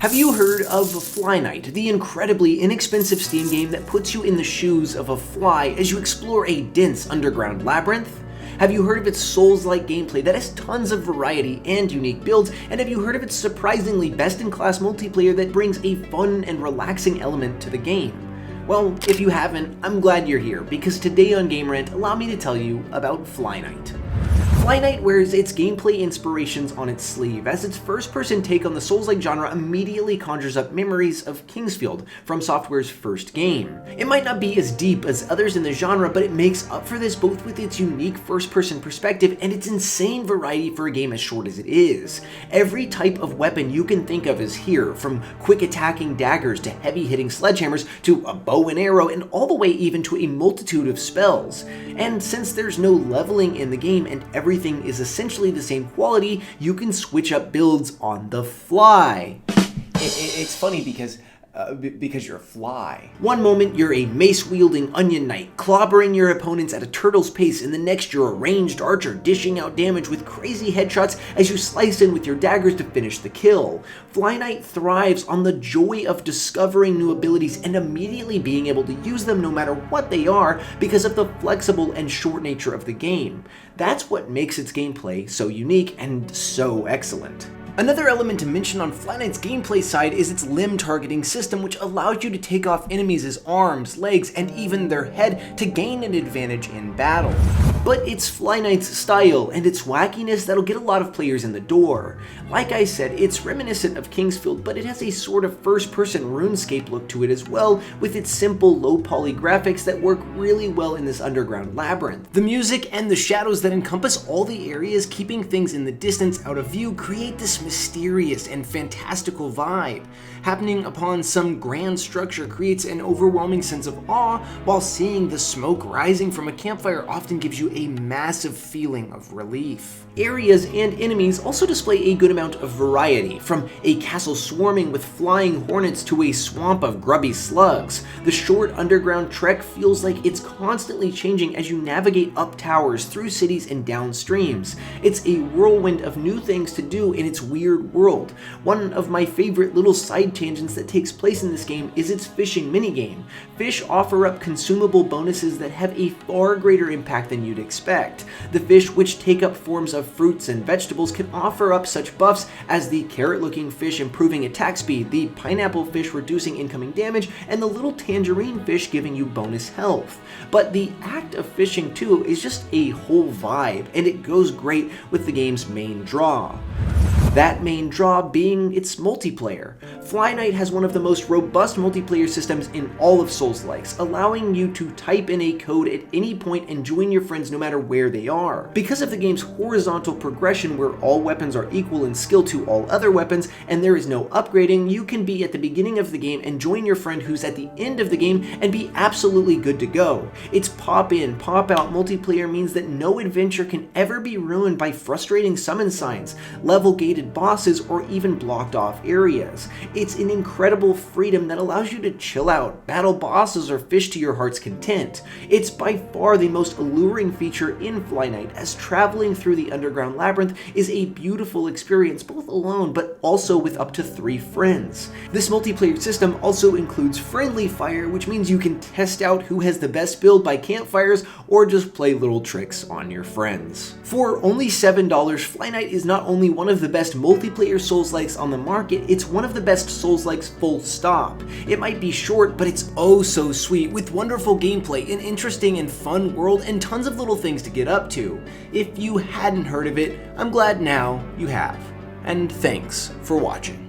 Have you heard of FlyKnight, the incredibly inexpensive Steam game that puts you in the shoes of a fly as you explore a dense underground labyrinth? Have you heard of its Souls-like gameplay that has tons of variety and unique builds? And have you heard of its surprisingly best-in-class multiplayer that brings a fun and relaxing element to the game? Well, if you haven't, I'm glad you're here, because today on GameRant, allow me to tell you about FlyKnight. FlyKnight wears its gameplay inspirations on its sleeve, as its first-person take on the Souls-like genre immediately conjures up memories of Kingsfield, Fromsoftwares' first game. It might not be as deep as others in the genre, but it makes up for this both with its unique first-person perspective and its insane variety for a game as short as it is. Every type of weapon you can think of is here, from quick-attacking daggers to heavy-hitting sledgehammers to a bow and arrow, and all the way even to a multitude of spells. And since there's no leveling in the game and everything is essentially the same quality, you can switch up builds on the fly. It's funny because you're a fly. One moment you're a mace-wielding onion knight, clobbering your opponents at a turtle's pace, and the next you're a ranged archer dishing out damage with crazy headshots as you slice in with your daggers to finish the kill. FlyKnight thrives on the joy of discovering new abilities and immediately being able to use them no matter what they are because of the flexible and short nature of the game. That's what makes its gameplay so unique and so excellent. Another element to mention on FlyKnight's gameplay side is its limb targeting system, which allows you to take off enemies' arms, legs, and even their head to gain an advantage in battle. But it's FlyKnight's style and its wackiness that'll get a lot of players in the door. Like I said, it's reminiscent of Kingsfield, but it has a sort of first-person RuneScape look to it as well, with its simple low-poly graphics that work really well in this underground labyrinth. The music and the shadows that encompass all the areas, keeping things in the distance out of view, create this mysterious and fantastical vibe. Happening upon some grand structure creates an overwhelming sense of awe, while seeing the smoke rising from a campfire often gives you a massive feeling of relief. Areas and enemies also display a good amount of variety, from a castle swarming with flying hornets to a swamp of grubby slugs. The short underground trek feels like it's constantly changing as you navigate up towers, through cities, and down streams. It's a whirlwind of new things to do in its weird world. One of my favorite little side tangents that takes place in this game is its fishing minigame. Fish offer up consumable bonuses that have a far greater impact than you'd expect. The fish, which take up forms of fruits and vegetables, can offer up such buffs as the carrot-looking fish improving attack speed, the pineapple fish reducing incoming damage, and the little tangerine fish giving you bonus health. But the act of fishing too is just a whole vibe, and it goes great with the game's main draw. That main draw being its multiplayer. FlyKnight has one of the most robust multiplayer systems in all of Souls-likes, allowing you to type in a code at any point and join your friends no matter where they are. Because of the game's horizontal progression where all weapons are equal in skill to all other weapons and there is no upgrading, you can be at the beginning of the game and join your friend who's at the end of the game and be absolutely good to go. Its pop-in, pop-out multiplayer means that no adventure can ever be ruined by frustrating summon signs, level-gated bosses, or even blocked off areas. It's an incredible freedom that allows you to chill out, battle bosses, or fish to your heart's content. It's by far the most alluring feature in FlyKnight, as traveling through the underground labyrinth is a beautiful experience both alone but also with up to 3 friends. This multiplayer system also includes friendly fire, which means you can test out who has the best build by campfires or just play little tricks on your friends. For only $7, FlyKnight is not only one of the best multiplayer Souls-likes on the market, it's one of the best Souls-likes full stop. It might be short, but it's oh so sweet, with wonderful gameplay, an interesting and fun world, and tons of little things to get up to. If you hadn't heard of it, I'm glad now you have. And thanks for watching.